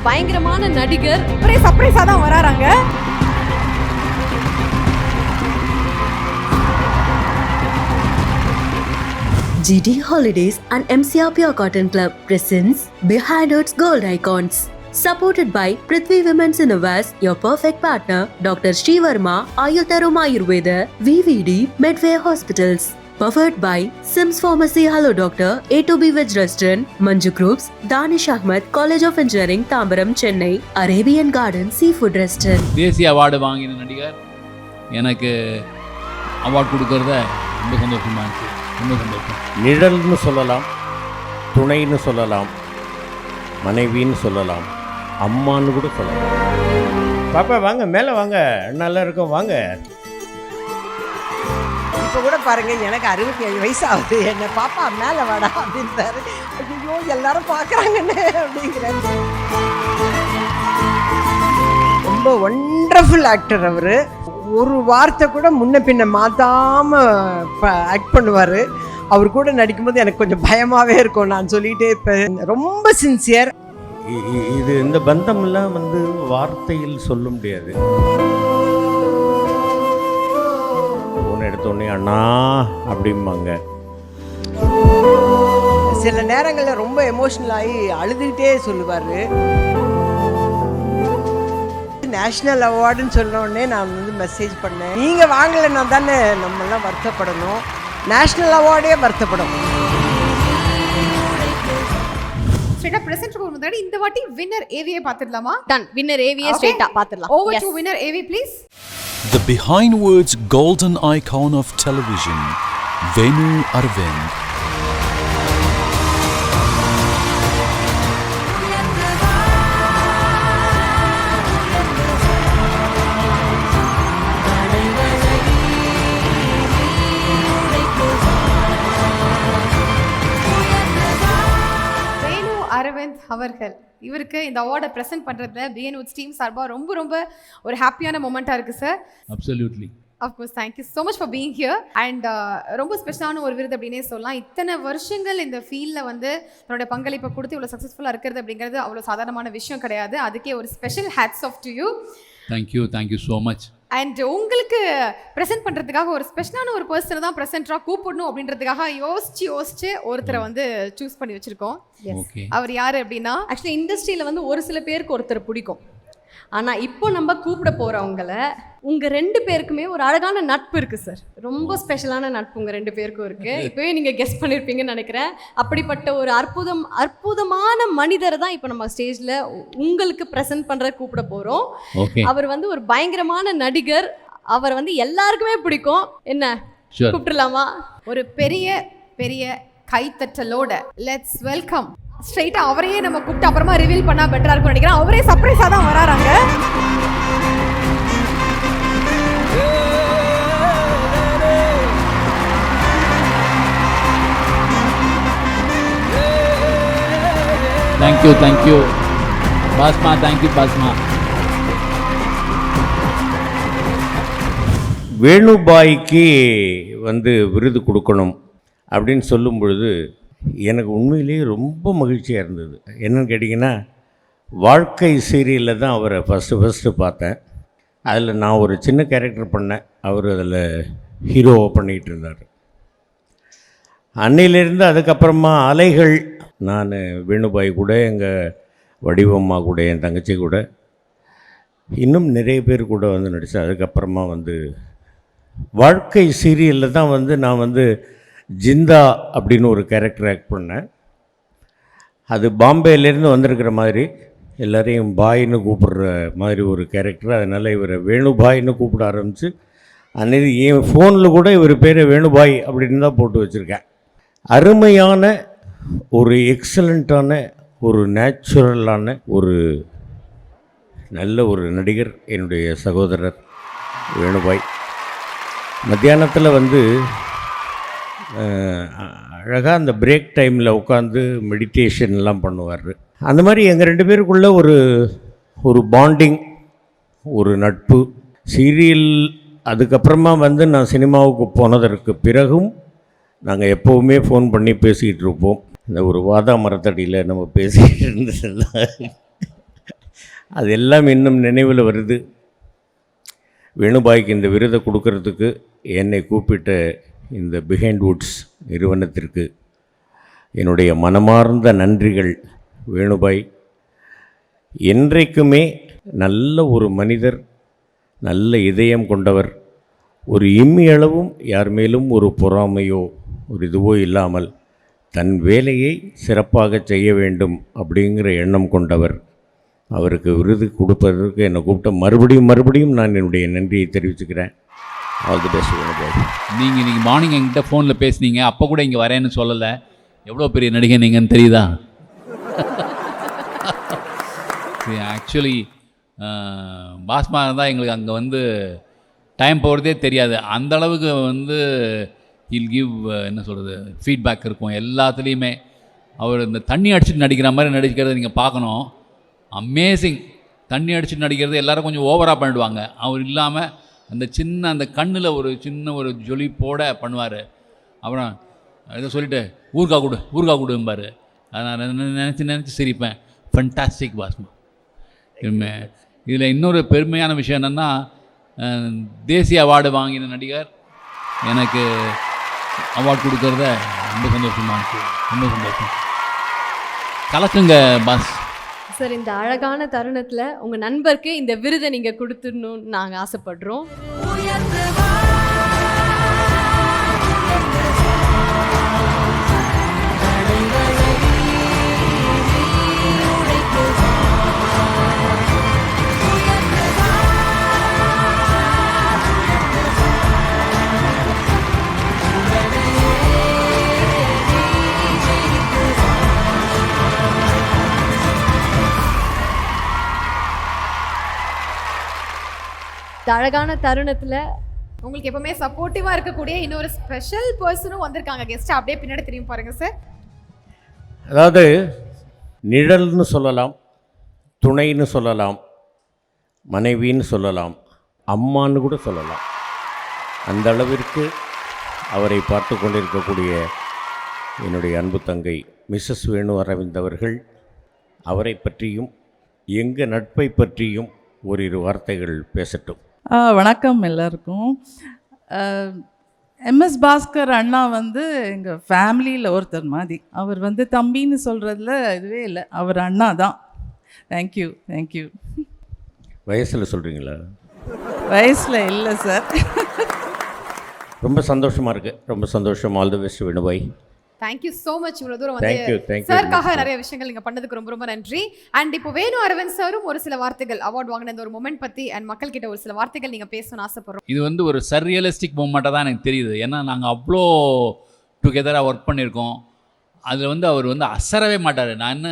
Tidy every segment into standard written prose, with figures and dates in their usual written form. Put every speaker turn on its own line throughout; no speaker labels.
பயங்கரமான நடிகர். சர்ப்ரைஸா தான் வராங்க.
GD Holidays and MCR Pure Cotton Club presents Behind Earth's Gold Icons. Supported by Prithvi Women's Innovations, your perfect partner, Dr. Sri Verma, Ayurtarum Ayurveda, VVD, Medway Hospitals. Powered by Sims Pharmacy, Hello Doctor, A2B Veg Restaurant, Manju Groups, Danish Ahmed, College of Engineering, Tambaram, Chennai, Arabian Garden Seafood Restaurant.
தேசிய award வாங்கின நடிகர் எனக்கு award கொடுக்கறத ரொம்ப சந்தோஷமா இருந்துச்சு. ரொம்ப சந்தோஷம்.
நிழல்னு சொல்லலாம், துணைன்னு சொல்லலாம், மனைவின்னு சொல்லலாம், அம்மான்னு கூட சொல்லலாம். பாப்பா வாங்க, மேலே வாங்க, நல்லா இருக்கும், வாங்க.
இப்போ கூட பாருங்க, எனக்கு 67 வயசு ஆகுது. என்ன பாப்பா மேலே வாடா அப்படின்றாரு. ஐயோ எல்லாரும் பார்க்குறாங்கன்னு அப்படிங்கிறாரு. ரொம்ப ஒண்டர்ஃபுல் ஆக்டர் அவர். ஒரு வார்த்தை கூட முன்ன பின்ன மாற்றாமல் ஆக்ட் பண்ணுவார். அவர் கூட நடிக்கும்போது எனக்கு கொஞ்சம் பயமாகவே இருக்கும். நான் சொல்லிகிட்டே இருப்பேன், ரொம்ப சின்சியர்.
இது இந்த பந்தமெல்லாம் வந்து வார்த்தையில் சொல்ல முடியாது. ஃபோன் எடுத்தோடனே அண்ணா அப்படிம்பாங்க.
சில நேரங்களில் ரொம்ப எமோஷ்னல் ஆகி அழுதுகிட்டே சொல்லுவார். நேஷ்னல் அவார்டுன்னு சொன்னோடனே நான் வந்து மெசேஜ் பண்ணேன், நீங்கள் வாங்கலைன்னா தானே நம்மெல்லாம் வருத்தப்படணும், நேஷ்னல் அவார்டே வருத்தப்படும்.
ஸ்ட்ரைட்டா பிரசன்ட் போக முன்னாடி இந்த வாட்டி வின்னர் ஏவியை பார்த்துடலாமா?
Done. Winner AVA straight up பார்த்துடலாம்.
Over to winner AV please.
The behind words golden icon of television, Venu Arvind.
Aravind அவர்கள், இவருக்கு இந்த அவார்டை பிரசன்ட் பண்றதுல பிஎன்வுட்ஸ் டீம் சார்பா ரொம்ப ரொம்ப ஒரு ஹாப்பியான மொமெண்டா இருக்கு sir.
Absolutely.
Of course thank you so much for being here. And ரொம்ப ஸ்பெஷலான ஒரு விருது அப்படின்னே சொல்லலாம். இத்தனை வருஷங்கள் இந்த ஃபீல்டில் வந்து தன்னோட பங்களிப்பை கொடுத்து இவ்வளோ சக்ஸஸ்ஃபுல்லாக இருக்கிறது அப்படிங்கிறது அவ்வளோ சாதாரணமான விஷயம் கிடையாது. அதுக்கே ஒரு special hats off to you.
Thank you so much.
And உங்களுக்கு ப்ரெசென்ட் பண்ணுறதுக்காக ஒரு ஸ்பெஷலான ஒரு பர்சனை தான் ப்ரெசென்டராக கூப்பிடணும் அப்படின்றதுக்காக யோசிச்சு ஒருத்தரை வந்து சூஸ் பண்ணி வச்சுருக்கோம். அவர் யார் அப்படின்னா,
ஆக்சுவலி இண்டஸ்ட்ரியில் வந்து ஒரு சில பேருக்கு ஒருத்தர் பிடிக்கும். ஆனால் இப்போ நம்ம கூப்பிட போகிறவங்கள உங்கள் 2 பேருக்குமே ஒரு அழகான நட்பு இருக்குது சார். ரொம்ப ஸ்பெஷலான நட்பு உங்கள் 2 பேருக்கும் இருக்குது. இப்போவே நீங்கள் கெஸ் பண்ணியிருப்பீங்கன்னு நினைக்கிறேன். அப்படிப்பட்ட ஒரு அற்புதமான மனிதரை தான் இப்போ நம்ம ஸ்டேஜில் உங்களுக்கு ப்ரெசென்ட் பண்ணுற கூப்பிட போகிறோம். அவர் வந்து ஒரு பயங்கரமான நடிகர். அவர் வந்து எல்லாருக்குமே பிடிக்கும். என்ன கூப்பிட்டுலாமா?
ஒரு பெரிய கைத்தட்டலோட லெட்ஸ் வெல்கம். ஸ்ட்ரைட்டா அவரையே நம்ம கூப்பிட்டு அப்புறமா ரிவீல் பண்ணா பெட்டரா இருக்கும்னு நினைக்கிறேன். அவரே சர்ப்ரைஸா தான் வராங்க.
தேங்க்யூ பாஸ்மா. தேங்க்யூ பாஸ்மா.
வேணுபாய்க்கு வந்து விருது கொடுக்கணும் அப்படின்னு சொல்லும் பொழுது எனக்கு உண்மையிலேயே ரொம்ப மகிழ்ச்சியாக இருந்தது. என்னென்னு கேட்டிங்கன்னா, வாழ்க்கை சீரியலில் தான் அவரை ஃபஸ்ட்டு பார்த்தேன். அதில் நான் ஒரு சின்ன கேரக்டர் பண்ணேன், அவர் அதில் ஹீரோவை பண்ணிகிட்டு இருந்தார். அன்னையிலேருந்து அதுக்கப்புறமா அலைகள், நான் வேணுபாய் கூட, எங்கள் வடிவம்மா கூட, என் தங்கச்சி கூட, இன்னும் நிறைய பேர் கூட வந்து நடித்தேன். அதுக்கப்புறமா வந்து வாழ்க்கை சீரியலில் தான் வந்து நான் வந்து ஜிந்தா அப்படின்னு ஒரு கேரக்டர் ஆக்ட் பண்ணேன். அது பாம்பேலேருந்து வந்திருக்கிற மாதிரி எல்லோரையும் பாயின்னு கூப்பிடுற மாதிரி ஒரு கேரக்டர். அதனால் இவரை வேணுபாயின்னு கூப்பிட ஆரம்பித்து அன்னைக்கு என் ஃபோனில் கூட இவர் பேரை வேணுபாய் அப்படின்னு தான் போட்டு வச்சுருக்கேன். அருமையான ஒரு எக்ஸலண்ட்டான ஒரு நேச்சுரலான ஒரு நல்ல ஒரு நடிகர் என்னுடைய சகோதரர் வேணுபாய். மத்தியானத்தில் வந்து அழகாக அந்த பிரேக் டைமில் உட்காந்து மெடிடேஷன்லாம் பண்ணுவார். அந்த மாதிரி எங்கள் 2 பேருக்குள்ள ஒரு பாண்டிங், ஒரு நட்பு. சீரியல் அதுக்கப்புறமா வந்து நான் சினிமாவுக்கு போனதற்கு பிறகும் நாங்கள் எப்போவுமே ஃபோன் பண்ணி பேசிக்கிட்டு இருப்போம். இந்த ஒரு வாதா மரத்தடியில் நம்ம பேசிக்கிட்டு இருந்ததெல்லாம் அது எல்லாம் இன்னும் நினைவில் வருது. வேணுபாய்க்கு இந்த விருதை கொடுக்கறதுக்கு என்னை கூப்பிட்ட இந்த பிஹைண்ட் வுட்ஸ் நிறுவனத்திற்கு என்னுடைய மனமார்ந்த நன்றிகள். வேணுபாய் என்றைக்குமே நல்ல ஒரு மனிதர், நல்ல இதயம் கொண்டவர். ஒரு இம்மியளவும் யார் மேலும் ஒரு பொறாமையோ ஒரு இதுவோ இல்லாமல் தன் வேலையை சிறப்பாக செய்ய வேண்டும் அப்படிங்கிற எண்ணம் கொண்டவர். அவருக்கு விருது கொடுப்பதற்கு என்னை கூப்பிட்ட மறுபடியும் நான் என்னுடைய நன்றியை தெரிவிச்சுக்கிறேன். All the best Venubhai.
நீங்கள் இன்றைக்கி மார்னிங் என்கிட்ட ஃபோனில் பேசுனீங்க, அப்போ கூட இங்கே வரேன்னு சொல்லலை. எவ்வளோ பெரிய நடிகை நீங்கன்னு தெரியுதா? ஆக்சுவலி பாஸ்மா தான் எங்களுக்கு அங்கே வந்து டைம் போகிறதே தெரியாது. அந்த அளவுக்கு வந்து ஹில் கிவ் என்ன சொல்கிறது ஃபீட்பேக் இருக்கும் எல்லாத்துலேயுமே. அவர் இந்த தண்ணி அடிச்சுட்டு நடிக்கிற மாதிரி நடிக்கிறத நீங்கள் பார்க்கணும். அமேசிங். தண்ணி அடிச்சுட்டு நடிக்கிறது எல்லோரும் கொஞ்சம் ஓவராக பண்ணிடுவாங்க. அவர் இல்லாமல் அந்த கண்ணில் ஒரு சின்ன ஒரு ஜொலிப்போட பண்ணுவார். அப்புறம் இதை சொல்லிவிட்டு ஊர்கா கொடும்பார். அதை நான் நினச்சி சிரிப்பேன். ஃபண்டாஸ்டிக் பாஸ்மா. இதில் இன்னொரு பெருமையான விஷயம் என்னென்னா, தேசிய அவார்டு வாங்கின நடிகர் எனக்கு அவார்டு கொடுக்கறத ரொம்ப சந்தோஷமாக இருக்குது. ரொம்ப சந்தோஷம். கலக்குங்க பாஸ்.
சார், இந்த அழகான தருணத்தில் உங்கள் நண்பருக்கு இந்த விருதை நீங்கள் கொடுத்துடணும்னு நாங்கள் ஆசைப்படுறோம். இந்த அழகான தருணத்தில்
உங்களுக்கு எப்பவுமே சப்போர்ட்டிவா இருக்கக்கூடிய இன்னொரு ஸ்பெஷல் பர்சனும் வந்திருக்காங்க கெஸ்ட். அப்படியே பின்னாடி திரும்பி பாருங்க சார்.
அதாவது நிழல்னு சொல்லலாம், துணைன்னு சொல்லலாம், மனைவின்னு சொல்லலாம், அம்மான்னு கூட சொல்லலாம். அந்த அளவிற்கு அவரை பார்த்து கொண்டிருக்கக்கூடிய என்னுடைய அன்பு தங்கை மிஸ்ஸஸ் வேணு அரவிந்த் அவர்கள், அவரை பற்றியும் எங்கள் நட்பை பற்றியும் ஓரிரு வார்த்தைகள் பேசட்டும்.
வணக்கம் எல்லாருக்கும். எம்எஸ் பாஸ்கர் அண்ணா வந்து எங்கள் ஃபேமிலியில் ஒருத்தர் மாதிரி. அவர் வந்து தம்பின்னு சொல்கிறதுல இதுவே இல்லை, அவர் அண்ணா தான். தேங்க்யூ.
வயசில் சொல்கிறீங்களா?
வயசில் இல்லை சார்.
ரொம்ப சந்தோஷமாக இருக்குது. ரொம்ப சந்தோஷம். All the best Venubhai.
Thank you so much. இவ்வளோ தூரம்
Thank you.
வந்து சார்க்காக நிறைய விஷயங்கள் நீங்கள் பண்ணதுக்கு ரொம்ப ரொம்ப நன்றி. அண்ட் இப்போ வேணு அரவிந்த் சாரும் ஒரு சில வார்த்தைகள் அவார்ட் வாங்கின இந்த ஒரு மொமெண்ட் பற்றி அண்ட் மக்கள் கிட்ட ஒரு சில வார்த்தைகள் நீங்கள் பேசணும்னு ஆசைப்படுறோம்.
இது வந்து ஒரு சர்ரியலிஸ்டிக் மூமெண்ட்டாக தான் எனக்கு தெரியுது. ஏன்னா நாங்கள் அவ்வளோ டுகெதராக ஒர்க் பண்ணியிருக்கோம். அதில் வந்து அவர் வந்து அசரவே மாட்டார். நான் என்ன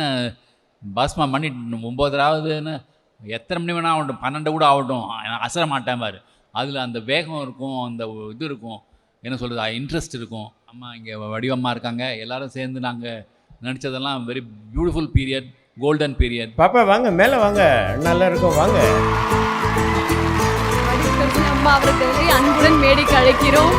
பாஸ்மா மணி 9ஆவதுன்னு எத்தனை மணி வேணால் ஆகட்டும், 12 கூட ஆகட்டும், அசர மாட்டேன் பாரு. அதில் அந்த வேகம் இருக்கும், அந்த இது இருக்கும், என்ன சொல்கிறது, இன்ட்ரெஸ்ட் இருக்கும். அம்மா இங்கே வடிவம்மா இருக்காங்க, எல்லோரும் சேர்ந்து நாங்கள் நடித்ததெல்லாம் very beautiful period, golden period.
பாப்பா வாங்க, மேலே வாங்க, நல்லா இருக்கும், வாங்க.
அம்மா அவர்களை அன்புடன் மேடைக்கு அழைக்கிறோம்.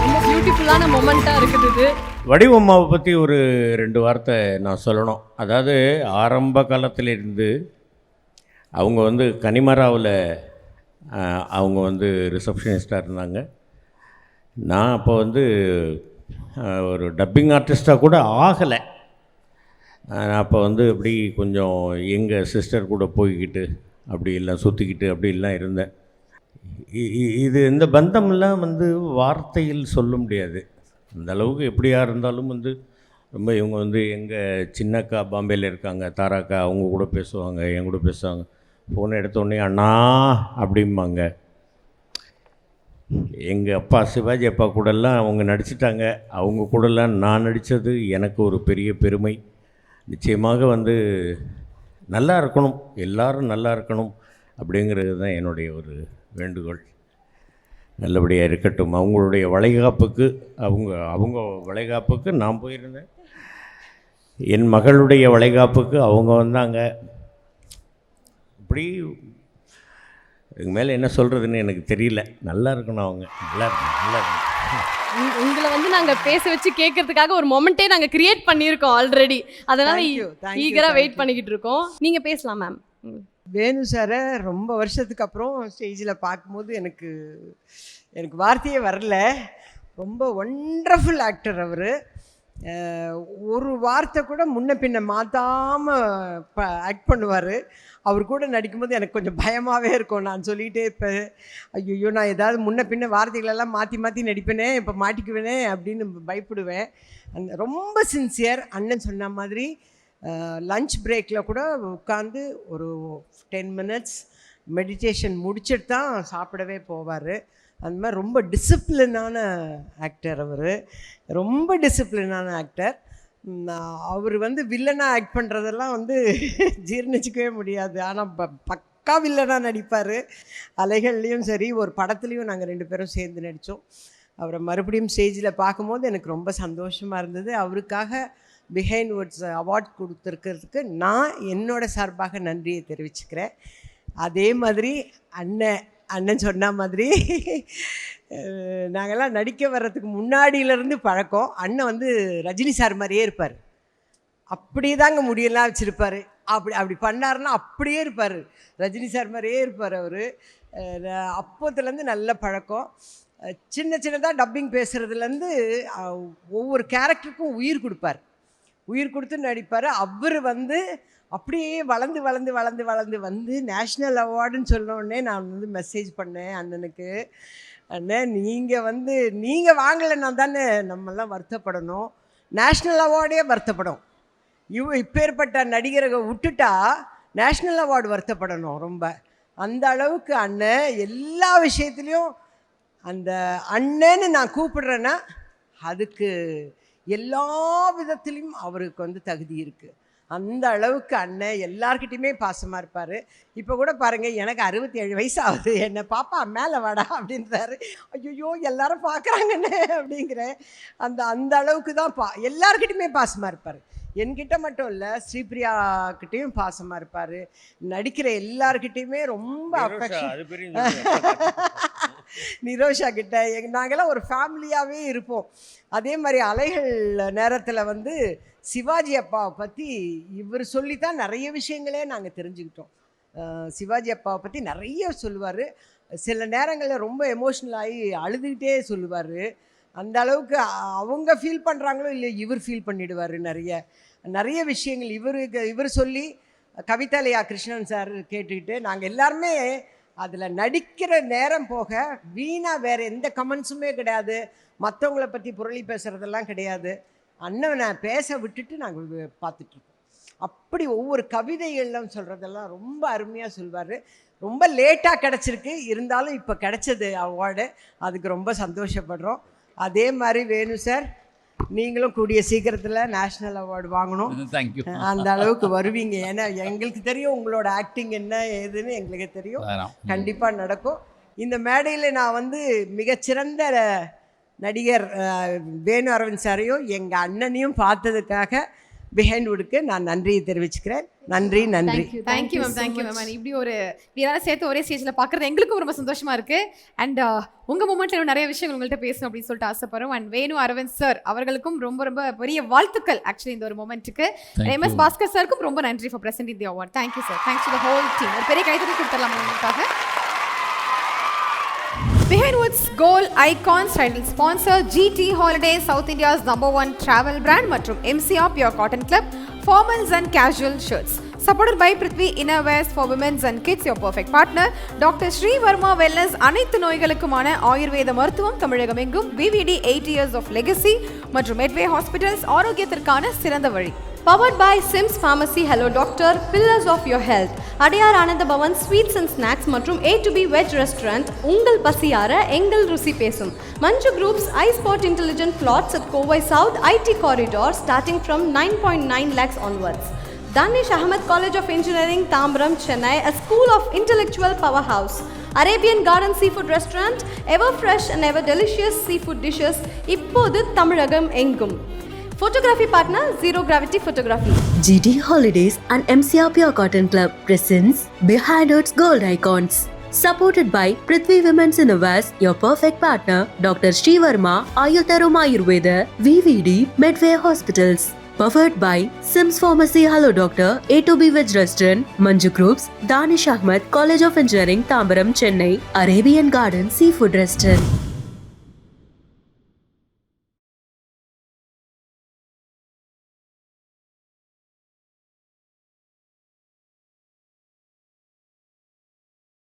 ரொம்ப பியூட்டிஃபுல்லான மொமெண்ட்டாக இருக்குது இது.
வடிவம்மாவை பற்றி ஒரு 2 வார்த்தை நான் சொல்லணும். அதாவது ஆரம்ப காலத்திலிருந்து அவங்க வந்து கனிமராவில் அவங்க வந்து ரிசப்ஷனிஸ்டாக இருந்தாங்க. நான் அப்போ வந்து ஒரு டப்பிங் ஆர்டிஸ்ட்டாக கூட ஆகலை. நான் அப்போ வந்து அப்படி கொஞ்சம் எங்கள் சிஸ்டர் கூட போய்கிட்டு அப்படி எல்லாம் சுற்றிக்கிட்டு அப்படிலாம் இருந்தேன். இது இந்த பந்தம்லாம் வந்து வார்த்தையில் சொல்ல முடியாது. அந்த அளவுக்கு எப்படியா இருந்தாலும் வந்து ரொம்ப இவங்க வந்து எங்கள் சின்னக்கா பாம்பேயில் இருக்காங்க, தாராக்கா, அவங்க கூட பேசுவாங்க, என் கூட பேசுவாங்க. ஃபோனை எடுத்தோடனே அண்ணா அப்படிம்பாங்க. எங்கள் அப்பா சிவாஜி அப்பா கூடலாம் அவங்க நடிச்சிட்டாங்க. அவங்க கூடலாம் நான் நடித்தது எனக்கு ஒரு பெரிய பெருமை. நிச்சயமாக வந்து நல்லா இருக்கணும், எல்லோரும் நல்லா இருக்கணும் அப்படிங்கிறது தான் என்னுடைய ஒரு வேண்டுகோள். நல்லபடியாக இருக்கட்டும். அவங்களுடைய வளைகாப்புக்கு அவங்க வளைகாப்புக்கு நான் போயிருந்தேன். என் மகளுடைய வளைகாப்புக்கு அவங்க வந்தாங்க. இப்படி இதுக்கு மேலே என்ன சொல்கிறதுன்னு எனக்கு தெரியல. நல்லா இருக்கணும் அவங்க, நல்லா இருக்கணும், நல்லா இருக்கணும்.
உங்களை வந்து நாங்க பேச வச்சு கேட்கறதுக்காக ஒரு மொமெண்ட்டே நாங்க கிரியேட் பண்ணியிருக்கோம் ஆல்ரெடி. அதனால
Thank you, thank you,
ஈகரா
thank
வெயிட்
you.
பண்ணிக்கிட்டு இருக்கோம். நீங்க பேசலாம் மேம்.
வேணு சாரை ரொம்ப வருஷத்துக்கு அப்புறம் ஸ்டேஜில் பார்க்கும்போது எனக்கு வார்த்தையே வரல. ரொம்ப ஒண்டர்ஃபுல் ஆக்டர் அவர். ஒரு வார்த்தை கூட முன்ன பின்ன மாற்றாமல் ஆக்ட் பண்ணுவார். அவர் கூட நடிக்கும்போது எனக்கு கொஞ்சம் பயமாகவே இருக்கும். நான் சொல்லிகிட்டே இருப்பேன், ஐயோ நான் ஏதாவது முன்ன பின்ன வார்த்தைகளெல்லாம் மாற்றி மாற்றி நடிப்பேனே, இப்போ மாட்டிக்குவேனே அப்படின்னு பயப்படுவேன். அந்த ரொம்ப சின்சியர். அண்ணன் சொன்ன மாதிரி லஞ்ச் பிரேக்கில் கூட உட்காந்து ஒரு 10 மினிட்ஸ் மெடிடேஷன் முடிச்சுட்டு தான் சாப்பிடவே போவார். அந்த மாதிரி ரொம்ப டிசிப்ளினான ஆக்டர் அவர், ரொம்ப டிசிப்ளினான ஆக்டர். அவர் வந்து வில்லனாக ஆக்ட் பண்ணுறதெல்லாம் வந்து ஜீர்ணிச்சிக்கவே முடியாது. ஆனால் பக்கா வில்லனாக நடிப்பார். அலைகள்லேயும் சரி, ஒரு படத்துலேயும் நாங்கள் 2 பேரும் சேர்ந்து நடித்தோம். அவரை மறுபடியும் ஸ்டேஜில் பார்க்கும்போது எனக்கு ரொம்ப சந்தோஷமாக இருந்தது. அவருக்காக பிஹைண்ட் வேர்ட்ஸ் அவார்ட் கொடுத்துருக்கிறதுக்கு நான் என்னோட சார்பாக நன்றியை தெரிவிச்சுக்கிறேன். அதே மாதிரி அண்ணன் சொன்ன மாதிரி நாங்கள்லாம் நடிக்க வர்றதுக்கு முன்னாடியிலேருந்து பழக்கம். அண்ணன் வந்து ரஜினி சார் மாதிரியே இருப்பார். அப்படியே தாங்க முடியெல்லாம் வச்சுருப்பார். அப்படி பண்ணாருன்னா அப்படியே இருப்பார், ரஜினி சார் மாதிரியே இருப்பார் அவர். அப்போத்துலேருந்து நல்ல பழக்கம். சின்னதாக டப்பிங் பேசுகிறதுலேருந்து ஒவ்வொரு கேரக்டருக்கும் உயிர் கொடுப்பார், உயிர் கொடுத்து நடிப்பார். அவர் வந்து அப்படியே வளர்ந்து வளர்ந்து வளர்ந்து வளர்ந்து வந்து நேஷ்னல் அவார்டுன்னு சொன்னோடனே நான் வந்து மெசேஜ் பண்ணேன் அண்ணனுக்கு, அண்ணன் நீங்கள் வாங்கலைன்னா தானே நம்மெல்லாம் வருத்தப்படணும், நேஷ்னல் அவார்டே வருத்தப்படும். இப்பேற்பட்ட நடிகரை விட்டுட்டா நேஷ்னல் அவார்டு வருத்தப்படணும் ரொம்ப. அந்த அளவுக்கு அண்ணன் எல்லா விஷயத்துலேயும், அந்த அண்ணன்னு நான் கூப்பிடுறேன்னா அதுக்கு எல்லா விதத்துலேயும் அவருக்கு வந்து தகுதி இருக்குது. அந்த அளவுக்கு அண்ணன் எல்லார்கிட்டையுமே பாசமாக இருப்பார். இப்போ கூட பாருங்கள், எனக்கு 67 வயசு ஆகுது, என்னை பாப்பா மேலே வாடா அப்படின்றாரு. ஐயோ எல்லாரும் பார்க்குறாங்கண்ணே அப்படிங்கிறேன். அந்த அளவுக்கு தான் எல்லார்கிட்டையுமே பாசமாக இருப்பார். என்கிட்ட மட்டும் இல்லை, ஸ்ரீபிரியாக்கிட்டேயும் பாசமாக இருப்பார். நடிக்கிற எல்லார்கிட்டையுமே ரொம்ப அஃபெக்ஷன். நிரோஷா கிட்ட நாங்கள்லாம் ஒரு ஃபேமிலியாகவே இருப்போம். அதே மாதிரி அலைகள் நேரத்தில் வந்து சிவாஜி அப்பாவை பற்றி இவர் சொல்லித்தான் நிறைய விஷயங்களே நாங்கள் தெரிஞ்சுக்கிட்டோம். சிவாஜி அப்பாவை பற்றி நிறைய சொல்லுவார். சில நேரங்களில் ரொம்ப எமோஷ்னல் ஆகி அழுதுகிட்டே சொல்லுவார். அந்த அளவுக்கு அவங்க ஃபீல் பண்ணுறாங்களோ இல்லை, இவர் ஃபீல் பண்ணிவிடுவார். நிறைய விஷயங்கள் இவர் சொல்லி கவிதாலயா கிருஷ்ணன் சார் கேட்டுக்கிட்டு நாங்கள் எல்லாருமே அதில் நடிக்கிற நேரம் போக வீணாக வேறு எந்த கமெண்ட்ஸுமே கிடையாது, மற்றவங்கள பற்றி புரளி பேசுகிறதெல்லாம் கிடையாது. அண்ணனை பேச விட்டுட்டு நாங்கள் பார்த்துட்ருக்கோம். அப்படி ஒவ்வொரு கவிதைகள்லாம் சொல்கிறதெல்லாம் ரொம்ப அருமையாக சொல்வார். ரொம்ப லேட்டாக கிடச்சிருக்கு, இருந்தாலும் இப்போ கிடைச்சது அவார்டு, அதுக்கு ரொம்ப சந்தோஷப்படுறோம். அதே மாதிரி வேணு சார், நீங்களும் கூடிய சீக்கிரத்தில் நேஷ்னல் அவார்டு வாங்கணும்.
தேங்க்யூ.
அந்த அளவுக்கு வருவீங்க. ஏன்னா எங்களுக்கு தெரியும் உங்களோட ஆக்டிங் என்ன ஏதுன்னு எங்களுக்கு தெரியும். கண்டிப்பாக நடக்கும். இந்த மேடையில் நான் வந்து மிகச்சிறந்த நடிகர் வேணு அரவிந்த் சாரையும் எங்கள் அண்ணனையும் பார்த்ததுக்காக பிஹைண்ட் வுட்க்கு நான் நன்றியை தெரிவிச்சுக்கிறேன். நன்றி.
Thank you ma'am. இப்படி எல்லாரும் சேர்த்து ஒரே ஸ்டேஜில் பார்க்குறது எங்களுக்கும் ரொம்ப சந்தோஷமா இருக்கு. அண்ட் உங்கள் மூமெண்ட்டில் நிறைய விஷயங்கள் உங்கள்கிட்ட பேசணும் அப்படின்னு சொல்லிட்டு ஆசைப்படுறோம். அண்ட் வேணு அரவிந்த் சார் அவர்களுக்கும் ரொம்ப ரொம்ப பெரிய வாழ்த்துக்கள் ஆக்சுவலி இந்த ஒரு மூமெண்ட்டுக்கு. MS பாஸ்கர் சாருக்கும் ரொம்ப நன்றி for presenting the award. Thank you sir. Thanks to the whole team. ஒரு பெரிய கைத்தறி கொடுத்துடலாம் உங்களுக்காக. Behind Woods Gold Icons title sponsor GT Holidays, South India's #1 travel brand மற்றும் MCR Pure Cotton Club formals and casual shirts. Supported by Prithvi Innerwears for Women's and Kids, your perfect partner. Dr. Sri Varma Wellness, அனைத்து நோய்களுக்குமான ஆயுர்வேத மருத்துவம் தமிழகம் எங்கும். BVD 8 years of legacy மற்றும் Medway Hospitals, ஆரோக்கியத்திற்கான சிறந்த வழி.
Powered by Sims Pharmacy, Hello Doctor, Pillars of Your Health, Adyar Ananda Pawan sweets and snacks மற்றும் A2B veg restaurant. உங்கள் பசியார எங்கள் ருசி பேசும். மஞ்சு குரூப்ஸ் ஐஸ்பாட் intelligent plots at Kovai south IT corridor starting from 9.9 lakhs onwards. Danish Ahmed College of Engineering, Tambram, Chennai, a school of intellectual powerhouse. Arabian Garden Seafood Restaurant, ever fresh and ever delicious seafood dishes, இப்போது தமிழகம் எங்கும். Photography partner, Zero Gravity Photography.
GT Holidays and MCR Pure Cotton Club presents Behind Woods Gold Icons. Supported by Prithvi Women's Innovations, your perfect partner, Dr. Sri Verma, Ayurtarum Ayurveda, VVD, Medway Hospitals. Powered by Sims Pharmacy, Hello Doctor, A2B Veg Restaurant, Manju Groups, Danish Ahmed, College of Engineering, Tambaram, Chennai, Arabian Garden Seafood Restaurant.